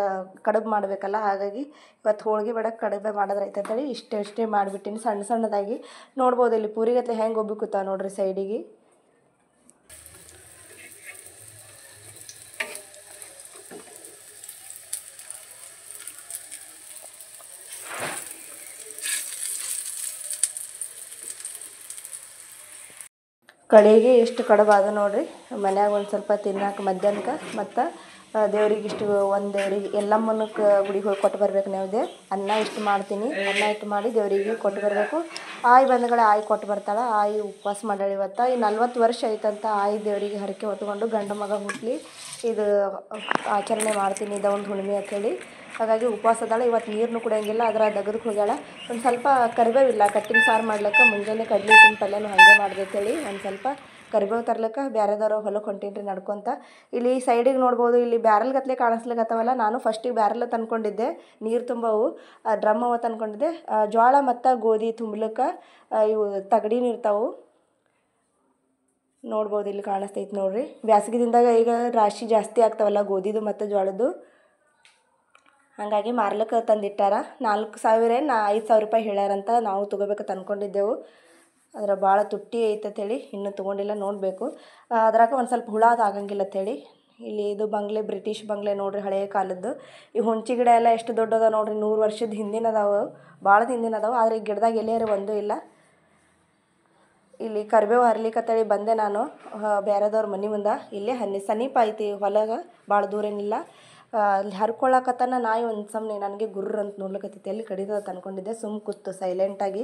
ಕಡುಬು ಮಾಡಬೇಕಲ್ಲ, ಹಾಗಾಗಿ ಇವತ್ತು ಹೋಳಿಗೆ ಬೇಡ ಕಡುಬೆ ಮಾಡೋದ್ರೆ ಐತಂತೇಳಿ ಇಷ್ಟೇ ಮಾಡಿಬಿಟ್ಟಿನಿ ಸಣ್ಣದಾಗಿ. ನೋಡ್ಬೋದು ಇಲ್ಲಿ ಪೂರಿಗತ್ಲೆ ಹೆಂಗೆ ಒಬ್ಬಿ ಕೂತಾವೆ ನೋಡ್ರಿ ಸೈಡಿಗೆ. ಕಡೆಗೆ ಎಷ್ಟು ಕಡುಬು ಅದು ನೋಡಿರಿ. ಮನ್ಯಾಗ ಒಂದು ಸ್ವಲ್ಪ ತಿನ್ನಕ್ಕೆ ಮಧ್ಯಾಹ್ನಕ್ಕೆ, ಮತ್ತು ದೇವ್ರಿಗೆ ಇಷ್ಟು ಒಂದು ದೇವ್ರಿಗೆ ಎಲ್ಲಮ್ಮನ ಗುಡಿಗೆ ಹೋಗಿ ಕೊಟ್ಟು ಬರ್ಬೇಕು ನೈವೇದ್ಯ. ಅನ್ನ ಇಷ್ಟು ಮಾಡ್ತೀನಿ, ಅನ್ನ ಇಟ್ಟು ಮಾಡಿ ದೇವರಿಗೆ ಕೊಟ್ಟು ಬರಬೇಕು. ಆಯಿ ಬಂದಗಳೇ ಆಯಿ ಕೊಟ್ಟು ಬರ್ತಾಳೆ. ಆಯಿ ಉಪವಾಸ ಮಾಡ್ಯಾಳ ಇವತ್ತು. ಈ 40 ವರ್ಷ ಆಯ್ತಂತ ಆಯಿ ದೇವರಿಗೆ ಹರಕೆ ಹೊತ್ಕೊಂಡು ಗಂಡು ಮಗ ಹುಟ್ಟಲಿ ಇದು ಆಚರಣೆ ಮಾಡ್ತೀನಿ ಒಂದು ಹುಣ್ಣಿಮೆ ಅಂಥೇಳಿ. ಹಾಗಾಗಿ ಉಪವಾಸ ಅದಾಳೆ ಇವತ್ತು. ನೀರನ್ನು ಕುಡಿಯೋಂಗಿಲ್ಲ, ಅದರ ದಗದಕ್ಕೆ ಹೋಗ್ಯಾಳ. ಒಂದು ಸ್ವಲ್ಪ ಕರಿಬೇವಿಲ್ಲ ಕಟ್ಟಿನ ಸಾರು ಮಾಡ್ಲಿಕ್ಕೆ, ಮುಂಜಾನೆ ಕಡ್ಲಿ ಹಿಟ್ಟಿನ ಪಲ್ಯನೂ ಹಾಗೆ ಮಾಡಿದೆ ಅಂತೇಳಿ ಒಂದು ಸ್ವಲ್ಪ ಕರಿಬೇವು ತರ್ಲಿಕ್ಕೆ ಬೇರೆದವ್ರು ಹೊಲಕ್ಕೆ ಹೊಂಟೀನಿ ನಡ್ಕೊತ. ಇಲ್ಲಿ ಸೈಡಿಗೆ ನೋಡ್ಬೋದು, ಇಲ್ಲಿ ಬ್ಯಾರಲ್ ಗತ್ತಲೆ ಕಾಣಿಸ್ಲಿಕ್ಕತ್ತವಲ್ಲ, ನಾನು ಫಸ್ಟಿಗೆ ಬ್ಯಾರಲ್ ತಂದ್ಕೊಂಡಿದ್ದೆ ನೀರು ತುಂಬವು ಡ್ರಮ್ ಅವ ತಂದ್ಕೊಂಡಿದ್ದೆ. ಜೋಳ ಮತ್ತು ಗೋಧಿ ತುಂಬಲಿಕ್ಕೆ ಇವು ತಗಡಿನ ಇರ್ತಾವೆ ನೋಡ್ಬೋದು, ಇಲ್ಲಿ ಕಾಣಿಸ್ತೈತೆ ನೋಡಿರಿ. ಬ್ಯಾಸಗಿದಿಂದಾಗ ಈಗ ರಾಶಿ ಜಾಸ್ತಿ ಆಗ್ತಾವಲ್ಲ ಗೋಧಿದು ಮತ್ತು ಜೋಳದ್ದು, ಹಾಗಾಗಿ ಮಾರ್ಲಿಕ್ಕೆ ತಂದಿಟ್ಟಾರ. 4,000 5,000 ರೂಪಾಯಿ ಹೇಳ್ಯಾರಂತ. ನಾವು ತೊಗೋಬೇಕಂತ ಅಂದ್ಕೊಂಡಿದ್ದೆವು, ಅದರ ಭಾಳ ತುಟ್ಟಿ ಐತಂತೇಳಿ ಇನ್ನೂ ತೊಗೊಂಡಿಲ್ಲ, ನೋಡಬೇಕು. ಅದ್ರಾಗ ಒಂದು ಸ್ವಲ್ಪ ಹುಳ ಅದು ಆಗಂಗಿಲ್ಲ ಅಂತೇಳಿ. ಇಲ್ಲಿ ಇದು ಬಂಗ್ಲೆ ಬ್ರಿಟಿಷ್ ಬಂಗ್ಲೆ ನೋಡಿರಿ, ಹಳೆಯ ಕಾಲದ್ದು. ಈ ಹುಣ್ಚಿ ಗಿಡ ಎಲ್ಲ ಎಷ್ಟು ದೊಡ್ಡದ ನೋಡಿರಿ, 100 ವರ್ಷದ ಹಿಂದಿನ ಅದಾವೆ, ಭಾಳ ಹಿಂದಿನ ಅದಾವೆ. ಆದರೆ ಈ ಗಿಡದಾಗ ಎಲ್ಲೇರು ಒಂದೂ ಇಲ್ಲ. ಇಲ್ಲಿ ಕರಿಬೇವು ಹರ್ಲಿಕ್ಕಂತೇಳಿ ಬಂದೆ ನಾನು ಬೇರೆದವ್ರ ಮನೆ ಮುಂದೆ. ಇಲ್ಲೇ ಸಮೀಪ ಐತಿ ಹೊಲಗೆ, ಭಾಳ ದೂರ ಏನಿಲ್ಲ. ಅಲ್ಲಿ ಹರ್ಕೊಳಕತ್ತನ ನಾಯಿ ಒಂದು ಸಮನೆ ನನಗೆ ಗುರ್ರ ಅಂತ ನೋಡ್ಲಿಕ್ಕತ್ತೈತಿ, ಎಲ್ಲಿ ಕಡಿತದ ಅಂದ್ಕೊಂಡಿದ್ದೆ. ಕೂತು ಸೈಲೆಂಟಾಗಿ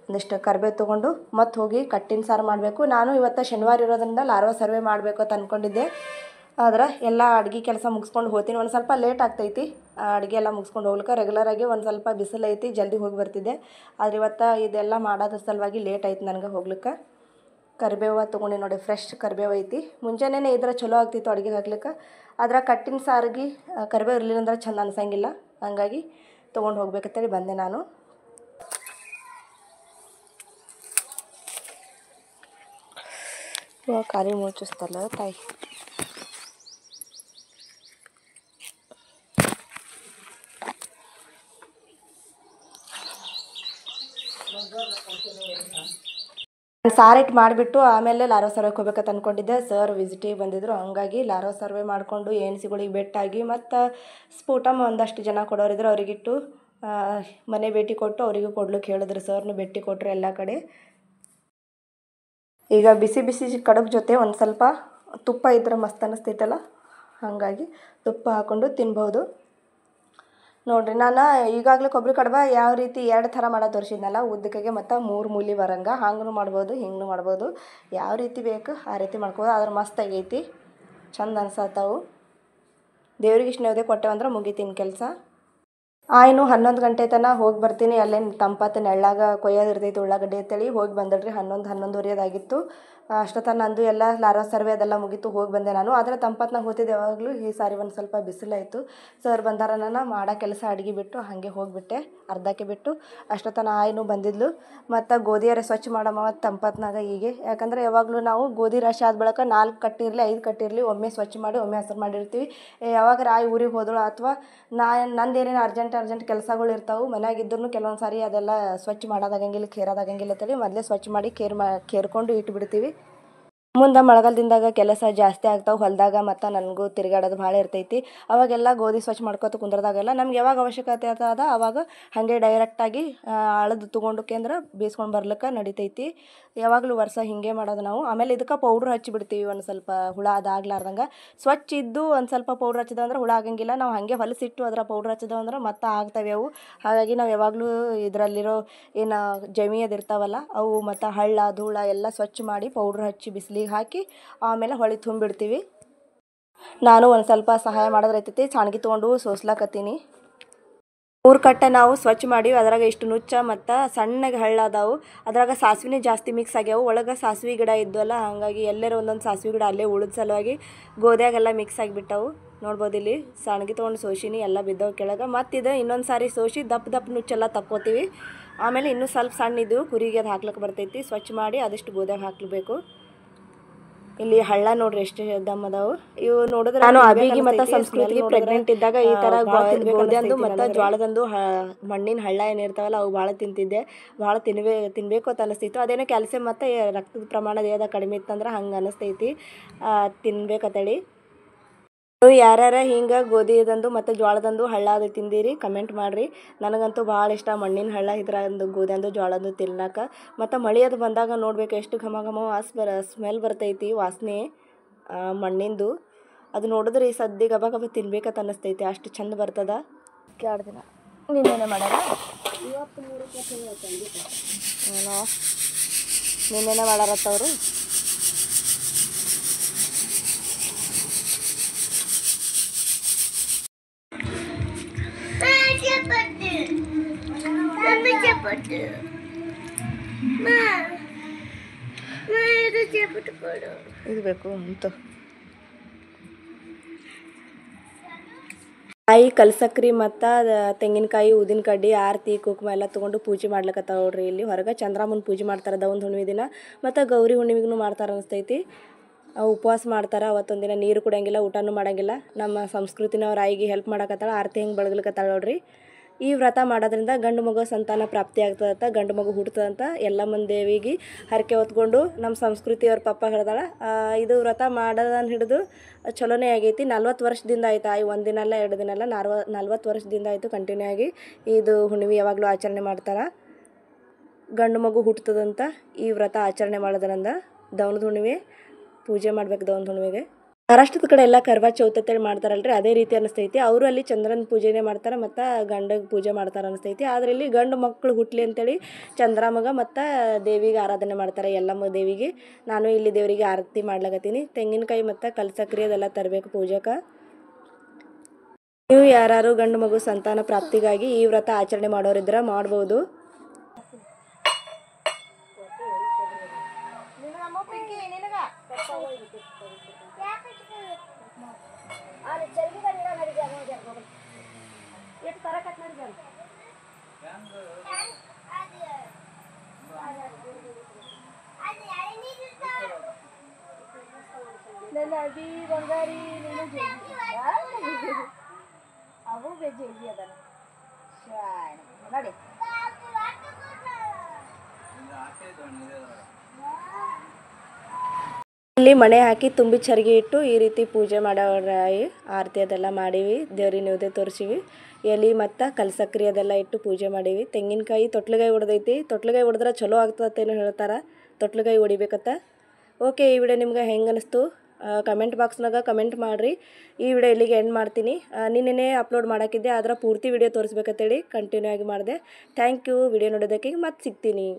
ಒಂದಿಷ್ಟು ಕರಿಬೇವು ತೊಗೊಂಡು ಮತ್ತೆ ಹೋಗಿ ಕಟ್ಟಿನ ಸಾರು ಮಾಡಬೇಕು. ನಾನು ಇವತ್ತು ಶನಿವಾರ ಇರೋದ್ರಿಂದ ಲಾರ್ವಾ ಸರ್ವೆ ಮಾಡಬೇಕು ಅಂತ ಅಂದ್ಕೊಂಡಿದ್ದೆ. ಆದ್ರೆ ಎಲ್ಲ ಅಡುಗೆ ಕೆಲಸ ಮುಗಿಸ್ಕೊಂಡು ಹೋಗ್ತೀನಿ. ಒಂದು ಸ್ವಲ್ಪ ಲೇಟ್ ಆಗ್ತೈತಿ ಅಡುಗೆ ಎಲ್ಲ ಮುಗಿಸ್ಕೊಂಡು ಹೋಗ್ಲಿಕ್ಕೆ. ರೆಗ್ಯುಲರಾಗಿ ಒಂದು ಸ್ವಲ್ಪ ಬಿಸಿಲು ಐತಿ, ಜಲ್ದಿ ಹೋಗಿ ಬರ್ತಿದ್ದೆ. ಆದರೆ ಇವತ್ತು ಇದೆಲ್ಲ ಮಾಡೋದ್ರ ಸಲುವಾಗಿ ಲೇಟ್ ಆಯ್ತು ನನಗೆ ಹೋಗ್ಲಿಕ್ಕೆ. ಕರಿಬೇವು ತೊಗೊಂಡು ನೋಡಿ, ಫ್ರೆಶ್ ಕರಿಬೇವು ಐತಿ. ಮುಂಜಾನೆ ಇದ್ರೆ ಚಲೋ ಆಗ್ತಿತ್ತು ಅಡುಗೆ ಹಾಕ್ಲಿಕ್ಕೆ. ಆದ್ರೆ ಕಟ್ಟಿನ ಸಾರಿಗೆ ಕರಿಬೇವು ಇರಲಿಲ್ಲ ಅಂದ್ರೆ ಚೆಂದ ಅನ್ಸಂಗಿಲ್ಲ, ಹಾಗಾಗಿ ತೊಗೊಂಡು ಹೋಗ್ಬೇಕಂತೇಳಿ ಬಂದೆ ನಾನು. ಖಾಲಿ ಮುಚ್ಚಿಸ್ತಲ್ಲ ತಾಯಿ. ಸಾರು ಇಟ್ಟು ಮಾಡಿಬಿಟ್ಟು ಆಮೇಲೆ ಲಾರ್ವಾ ಸರ್ವೆಗೆ ಹೋಗ್ಬೇಕಂತ ಅಂದ್ಕೊಂಡಿದ್ದೆ. ಸರ್ ವಿಸಿಟಿಗೆ ಬಂದಿದ್ದರು, ಹಂಗಾಗಿ ಲಾರ್ವಾ ಸರ್ವೆ ಮಾಡಿಕೊಂಡು ಎನ್ಸಿಗಳಿಗೆ ಭೇಟಿಯಾಗಿ ಮತ್ತು ಸ್ಫೋಟಮ್ ಒಂದಷ್ಟು ಜನ ಕೊಡೋರಿದ್ರು ಅವರಿಗಿಟ್ಟು ಮನೆ ಭೇಟಿ ಕೊಟ್ಟು ಅವರಿಗೂ ಕೊಡ್ಲಿಕ್ಕೆ ಹೇಳಿದ್ರು. ಸರ್ನು ಭೇಟಿ ಕೊಟ್ಟರು ಎಲ್ಲ ಕಡೆ. ಈಗ ಬಿಸಿ ಕಡುಬು ಜೊತೆ ಒಂದು ಸ್ವಲ್ಪ ತುಪ್ಪ ಇದ್ರೆ ಮಸ್ತ್ ಅನ್ನಿಸ್ತೈತಲ್ಲ, ಹಾಗಾಗಿ ತುಪ್ಪ ಹಾಕ್ಕೊಂಡು ತಿನ್ಬೋದು. ನೋಡಿರಿ ನಾನು ಈಗಾಗಲೇ ಕೊಬ್ಬರಿ ಕಡುಬು ಯಾವ ರೀತಿ 2 ಥರ ಮಾಡೋದು ತೋರಿಸಿದ್ನಲ್ಲ, ಉದ್ದಕ್ಕೆ ಮತ್ತು 3 ಮೂಲೆ ಬರಂಗೆ. ಹಂಗೂ ಮಾಡ್ಬೋದು, ಹಿಂಗೂ ಮಾಡ್ಬೋದು. ಯಾವ ರೀತಿ ಬೇಕು ಆ ರೀತಿ ಮಾಡ್ಕೋಬೋದು. ಆದ್ರೆ ಮಸ್ತ್ ಆಗೈತಿ, ಚಂದ ಅನ್ಸತ್ತವು. ದೇವ್ರಿಗೆ ಇಷ್ಟು ನೈವೇದ್ಯ ಕೊಟ್ಟೆವಂದ್ರೆ ಮುಗಿತೀನಿ ಕೆಲಸ. ಇನ್ನು 11 ಗಂಟೆ ತನಕ ಹೋಗಿ ಬರ್ತೀನಿ. ಅಲ್ಲೇನು ತಂಪತ್ತು ನೆಳ್ಳಾಗ ಕೊಯ್ಯೋದು ಇರ್ತೈತಿ ಉಳ್ಳಾಗಡ್ಡಿ ಅಂತೇಳಿ ಹೋಗಿ ಬಂದಳ್ರಿ. 11-11:30 ಆಗಿತ್ತು. ಅಷ್ಟೊತ್ತ ನಂದು ಎಲ್ಲ ಲಾರ್ವ ಸರ್ವೆ ಅದೆಲ್ಲ ಮುಗೀತು, ಹೋಗಿ ಬಂದೆ ನಾನು. ಆದರೆ ತಂಪತ್ನಾಗ ಹೋಗ್ತಿದ್ದೆ ಯಾವಾಗಲೂ. ಈ ಸಾರಿ ಒಂದು ಸ್ವಲ್ಪ ಬಿಸಿಲಾಯಿತು. ಸರ್ ಬಂದಾರ, ನಾನು ಮಾಡೋ ಕೆಲಸ ಅಡುಗೆ ಬಿಟ್ಟು ಹಾಗೆ ಹೋಗಿಬಿಟ್ಟೆ, ಅರ್ಧಕ್ಕೆ ಬಿಟ್ಟು. ಅಷ್ಟೊತ್ತನ ಆಯ್ನು ಬಂದಿದ್ಲು. ಮತ್ತು ಗೋಧಿಯರೆ ಸ್ವಚ್ಛ ಮಾಡಮ್ಮ ತಂಪತ್ನಾಗ ಹೀಗೆ. ಯಾಕಂದರೆ ಯಾವಾಗಲೂ ನಾವು ಗೋಧಿ ರಾಶಿ ಆದ ಬಳಿಕ 4 ಕಟ್ಟಿರಲಿ 5 ಕಟ್ಟಿರಲಿ ಒಮ್ಮೆ ಸ್ವಚ್ಛ ಮಾಡಿ ಒಮ್ಮೆ ಹಸರು ಮಾಡಿರ್ತೀವಿ. ಯಾವಾಗ ಆಯ್ ಊರಿಗೆ ಹೋದಳು ಅಥವಾ ನಂದೇನೇನು ಅರ್ಜೆಂಟ್ ಕೆಲಸಗಳು ಇರ್ತಾವೆ ಮನೆಯಾಗಿದ್ರೂ ಕೆಲವೊಂದು ಸಾರಿ ಅದೆಲ್ಲ ಸ್ವಚ್ಛ ಮಾಡೋದಾಗಂಗಿಲ್ಲ, ಕೇರೋದಾಗಂಗಿಲ್ಲ ಅಂತೇಳಿ ಮೊದಲೇ ಸ್ವಚ್ಛ ಮಾಡಿ ಕೇರ್ಕೊಂಡು ಇಟ್ಬಿಡ್ತೀವಿ. ಮುಂದೆ ಮಳೆಗಾಲದಿಂದಾಗ ಕೆಲಸ ಜಾಸ್ತಿ ಆಗ್ತಾವೆ ಹೊಲದಾಗ, ಮತ್ತು ನನಗೂ ತಿರುಗಾಡೋದು ಭಾಳ ಇರ್ತೈತಿ. ಅವಾಗೆಲ್ಲ ಗೋಧಿ ಸ್ವಚ್ಛ ಮಾಡ್ಕೊತ ಕುಂದ್ರದಾಗೆಲ್ಲ ನಮ್ಗೆ ಯಾವಾಗ ಅವಶ್ಯಕತೆ ಅದ ಅವಾಗ ಹಾಗೆ ಡೈರೆಕ್ಟಾಗಿ ಅಳದು ತೊಗೊಂಡುಕೇಂದ್ರೆ ಬೀಸ್ಕೊಂಡು ಬರ್ಲಿಕ್ಕೆ ನಡಿತೈತಿ. ಯಾವಾಗಲೂ ವರ್ಷ ಹೀಗೆ ಮಾಡೋದು ನಾವು. ಆಮೇಲೆ ಇದಕ್ಕೆ ಪೌಡ್ರ್ ಹಚ್ಚಿಬಿಡ್ತೀವಿ, ಒಂದು ಸ್ವಲ್ಪ ಹುಳ ಅದಾಗ್ಲಾರ್ದಂಗೆ. ಸ್ವಚ್ಛ ಇದ್ದು ಒಂದು ಸ್ವಲ್ಪ ಪೌಡ್ರ್ ಹಚ್ಚಿದಂದ್ರೆ ಹುಳ ಆಗಂಗಿಲ್ಲ. ನಾವು ಹಾಗೆ ಹೊಲಸಿಟ್ಟು ಅದರ ಪೌಡ್ರ್ ಹಚ್ಚಿದಂದ್ರೆ ಮತ್ತೆ ಆಗ್ತವೆ ಅವು. ಹಾಗಾಗಿ ನಾವು ಯಾವಾಗಲೂ ಇದರಲ್ಲಿರೋ ಏನು ಜಮಿ ಅದಿರ್ತಾವಲ್ಲ ಅವು ಮತ್ತು ಹಳ್ಳ ಧೂಳ ಎಲ್ಲ ಸ್ವಚ್ಛ ಮಾಡಿ ಪೌಡ್ರ್ ಹಚ್ಚಿ ಬಿಸಿಲಿಗೆ ಹಾಕಿ ಆಮೇಲೆ ಹೊಳೆ ತುಂಬಿಡ್ತೀವಿ. ನಾನು ಒಂದು ಸ್ವಲ್ಪ ಸಹಾಯ ಮಾಡೋದ್ರೈತೈತಿ. ಚಾಣ್ಗಿ ತೊಗೊಂಡು ಸೋಸ್ಲಾಕತ್ತೀನಿ. 3 ಕಟ್ಟೆ ನಾವು ಸ್ವಚ್ಛ ಮಾಡಿವಿ. ಅದ್ರಾಗ ಇಷ್ಟು ನುಚ್ಚ ಮತ್ತು ಸಣ್ಣಗೆ ಹಳ್ಳ ಅದಾವು. ಅದ್ರಾಗ ಸಾಸಿವೆನೇ ಜಾಸ್ತಿ ಮಿಕ್ಸ್ ಆಗ್ಯಾವು. ಒಳಗೆ ಸಾಸಿವೆ ಗಿಡ ಇದ್ವಲ್ಲ, ಹಾಗಾಗಿ ಎಲ್ಲರೂ ಒಂದೊಂದು ಸಾಸಿವೆ ಗಿಡ ಅಲ್ಲೇ ಉಳಿದ ಸಲುವಾಗಿ ಗೋಧಿಯಾಗೆಲ್ಲ ಮಿಕ್ಸ್ ಆಗಿಬಿಟ್ಟವು. ನೋಡ್ಬೋದು ಇಲ್ಲಿ ಸಾಣ್ಗಿ ತೊಗೊಂಡು ಸೋಸಿನಿ, ಎಲ್ಲ ಬಿದ್ದವು ಕೆಳಗೆ. ಮತ್ತಿದು ಇನ್ನೊಂದು ಸಾರಿ ಸೋಸಿ ದಪ್ಪ ನುಚ್ಚೆಲ್ಲ ತಕ್ಕೋತೀವಿ. ಆಮೇಲೆ ಇನ್ನೂ ಸ್ವಲ್ಪ ಸಣ್ಣ ಇದು ಕುರಿಗೆ ಅದು ಹಾಕ್ಲಿಕ್ಕೆ ಬರ್ತೈತಿ. ಸ್ವಚ್ಛ ಮಾಡಿ ಅದಿಷ್ಟು ಗೋಧಿಯಾಗ ಹಾಕ್ಲೇಬೇಕು. ಇಲ್ಲಿ ಹಳ್ಳ ನೋಡ್ರಿ ಎಷ್ಟು ದಮ್ ಅದಾವು. ಇವು ನೋಡಿದ್ರೆ ನಾನು ಅಭಿಗಿ ಮತ್ತು ಸಂಸ್ಕೃತಿಗೆ ಪ್ರೆಗ್ನೆಂಟ್ ಇದ್ದಾಗ ಈ ಥರ ಗೋಧಿಯಂದು ಮತ್ತು ಜ್ವಾಳದಂದು ಮಣ್ಣಿನ ಹಳ್ಳ ಏನಿರ್ತಾವಲ್ಲ ಅವು ಭಾಳ ತಿಂತಿದ್ದೆ. ಭಾಳ ತಿನ್ನಬೇಕು ಅಂತ ಅನಿಸ್ತಿತ್ತು. ಅದೇನೋ ಕ್ಯಾಲ್ಸಿಯಂ ಮತ್ತು ರಕ್ತದ ಪ್ರಮಾಣ ದೇಹದ ಕಡಿಮೆ ಇತ್ತಂದ್ರೆ ಹಂಗೆ ಅನಿಸ್ತೈತಿ, ತಿನ್ಬೇಕಂತೇಳಿ. ನೀವು ಯಾರ್ಯಾರ ಹಿಂಗೆ ಗೋಧಿದಂದು ಮತ್ತು ಜ್ವಾಳದಂದು ಹಳ್ಳ ಅದು ತಿಂದಿರಿ ಕಮೆಂಟ್ ಮಾಡಿರಿ. ನನಗಂತೂ ಭಾಳ ಇಷ್ಟ ಮಣ್ಣಿನ ಹಳ್ಳ ಇದ್ರಂದು ಗೋಧಿಯಂದು ಜ್ವಾಳದ್ದು ತಿನ್ನಕ್ಕೆ. ಮತ್ತು ಮಳೆ ಅದು ಬಂದಾಗ ನೋಡಬೇಕು ಎಷ್ಟು ಘಮ ಸ್ಮೆಲ್ ಬರ್ತೈತಿ, ವಾಸನೆ ಮಣ್ಣಿಂದು. ಅದು ನೋಡಿದ್ರೆ ಈ ಸದ್ಯ ಗಬ ತಿನ್ಬೇಕಂತ ಅನ್ನಿಸ್ತೈತಿ, ಅಷ್ಟು ಚಂದ ಬರ್ತದ. 2 ದಿನ ನಿನ್ನೆನೆ ಮಾಡ್ಯಾರ, ನಿನ್ನೆನೆ ಮಾಡ್ಯಾರತ್ತವರು. ಇದು ಬೇಕು ಅಂತ ಕಾಯಿ ಕಲ್ಸಕ್ರಿ ಮತ್ತು ತೆಂಗಿನಕಾಯಿ ಉದ್ದಿನ ಕಡ್ಡಿ ಆರತಿ ಕುಂಕುಮ ಎಲ್ಲ ತೊಗೊಂಡು ಪೂಜೆ ಮಾಡ್ಲಿಕ್ಕತ್ತಾವ ನೋಡ್ರಿ. ಇಲ್ಲಿ ಹೊರಗೆ ಚಂದ್ರಮ್ಮನ ಪೂಜೆ ಮಾಡ್ತಾರೆ ದೌನ್ ಹುಣ್ಣಿಮೆ ದಿನ, ಮತ್ತು ಗೌರಿ ಹುಣ್ಣಿಮೆಗೂ ಮಾಡ್ತಾರೆ ಅನಿಸ್ತೈತಿ. ಉಪವಾಸ ಮಾಡ್ತಾರೆ ಅವತ್ತೊಂದು ದಿನ, ನೀರು ಕುಡಿಯಂಗಿಲ್ಲ, ಊಟನೂ ಮಾಡೋಂಗಿಲ್ಲ. ನಮ್ಮ ಸಂಸ್ಕೃತಿನವ್ರ ಆಯಿಗೆ ಹೆಲ್ಪ್ ಮಾಡಕತ್ತಾಳ, ಆರತಿ ಹೆಂಗೆ ಬೆಳಗ್ಲಿಕ್ಕತ್ತಾಳ ನೋಡ್ರಿ. ಈ ವ್ರತ ಮಾಡೋದ್ರಿಂದ ಗಂಡು ಮಗು ಸಂತಾನ ಪ್ರಾಪ್ತಿ ಆಗ್ತದಂತ, ಗಂಡು ಮಗು ಹುಡ್ತದಂತ ಎಲ್ಲಮ್ಮನ ದೇವಿಗೆ ಹರಕೆ ಹೊತ್ಕೊಂಡು ನಮ್ಮ ಸಂಸ್ಕೃತಿಯವ್ರ ಪಪ್ಪ ಹೇಳ್ದಾಳ. ಇದು ವ್ರತ ಮಾಡೋದನ್ನು ಹಿಡಿದು ಚಲೋನೇ ಆಗೈತಿ. 40 ವರ್ಷದಿಂದ ಆಯ್ತು. ಒಂದು ದಿನ ಅಲ್ಲ 2 ದಿನ ಅಲ್ಲ 40 ವರ್ಷದಿಂದ ಆಯಿತು ಕಂಟಿನ್ಯೂ ಆಗಿ ಇದು ಹುಣ್ಣಿಮೆ ಯಾವಾಗಲೂ ಆಚರಣೆ ಮಾಡ್ತಾರೆ. ಗಂಡು ಮಗು ಹುಟ್ತದಂತ ಈ ವ್ರತ ಆಚರಣೆ ಮಾಡೋದ್ರಿಂದ ದೌನದ ಹುಣ್ಣಿಮೆ ಪೂಜೆ ಮಾಡ್ಬೇಕು. ದೌನದ ಹುಣ್ಣಿಮೆಗೆ ಮಹಾರಾಷ್ಟ್ರದ ಕಡೆ ಎಲ್ಲ ಕರ್ವಾ ಚೌತ್ ಅಂತೇಳಿ ಮಾಡ್ತಾರಲ್ರಿ, ಅದೇ ರೀತಿ ಅನಿಸ್ತೈತಿ. ಅವರು ಅಲ್ಲಿ ಚಂದ್ರನ ಪೂಜೆನೇ ಮಾಡ್ತಾರೆ ಮತ್ತು ಗಂಡಗೆ ಪೂಜೆ ಮಾಡ್ತಾರೆ ಅನಿಸ್ತೈತಿ. ಆದರೆ ಇಲ್ಲಿ ಗಂಡು ಮಕ್ಕಳು ಹುಟ್ಟಲಿ ಅಂತೇಳಿ ಚಂದ್ರಮಗೆ ಮತ್ತು ದೇವಿಗೆ ಆರಾಧನೆ ಮಾಡ್ತಾರೆ, ಎಲ್ಲಮ್ಮ ದೇವಿಗೆ. ನಾನು ಇಲ್ಲಿ ದೇವರಿಗೆ ಆರತಿ ಮಾಡ್ಲಾಕತ್ತೀನಿ. ತೆಂಗಿನಕಾಯಿ ಮತ್ತು ಕಲ್ಸಕ್ರಿ ಅದೆಲ್ಲ ತರಬೇಕು ಪೂಜೆಗೆ. ನೀವು ಯಾರು ಗಂಡು ಮಗು ಸಂತಾನ ಪ್ರಾಪ್ತಿಗಾಗಿ ಈ ವ್ರತ ಆಚರಣೆ ಮಾಡೋರಿದ್ರೆ ಮಾಡ್ಬೋದು. ನನ್ನ ಅಭಿ ಬಂಗಾರಿ ಅವು ಬೇಜಿ ಅದನ್ನ ನೋಡಿ. ಇಲ್ಲಿ ಮಣೆ ಹಾಕಿ ತುಂಬಿ ಚರಿಗೆ ಇಟ್ಟು ಈ ರೀತಿ ಪೂಜೆ ಮಾಡೋರಾಯಿ ಆರತಿ ಅದೆಲ್ಲ ಮಾಡೀವಿ. ದೇವ್ರಿಗೆ ನೈವೇದ್ಯ ತೋರಿಸಿವಿ. ಎಲೆ ಮತ್ತು ಕಲ್ಸಕ್ರಿ ಅದೆಲ್ಲ ಇಟ್ಟು ಪೂಜೆ ಮಾಡೀವಿ. ತೆಂಗಿನಕಾಯಿ ತೊಟ್ಲುಗಾಯಿ ಹೊಡೆದೈತಿ. ತೊಟ್ಲುಗಾಯಿ ಹೊಡೆದ್ರೆ ಚಲೋ ಆಗ್ತದೇನೋ ಹೇಳ್ತಾರೆ, ತೊಟ್ಲುಗಾಯಿ ಹೊಡಿಬೇಕತ್ತ. ಓಕೆ, ಈ ವಿಡಿಯೋ ನಿಮ್ಗೆ ಹೆಂಗೆ ಅನಿಸ್ತು ಕಮೆಂಟ್ ಬಾಕ್ಸ್ನಾಗ ಕಮೆಂಟ್ ಮಾಡಿರಿ. ಈ ವಿಡಿಯೋ ಇಲ್ಲಿಗೆ ಎಂಡ್ ಮಾಡ್ತೀನಿ. ನಿನ್ನೆ ಅಪ್ಲೋಡ್ ಮಾಡೋಕ್ಕಿದ್ದೆ, ಆದರೆ ಪೂರ್ತಿ ವಿಡಿಯೋ ತೋರಿಸ್ಬೇಕಂತೇಳಿ ಕಂಟಿನ್ಯೂ ಆಗಿ ಮಾಡಿದೆ. ಥ್ಯಾಂಕ್ ಯು ವಿಡಿಯೋ ನೋಡೋದಕ್ಕೆ. ಮತ್ತೆ ಸಿಗ್ತೀನಿ.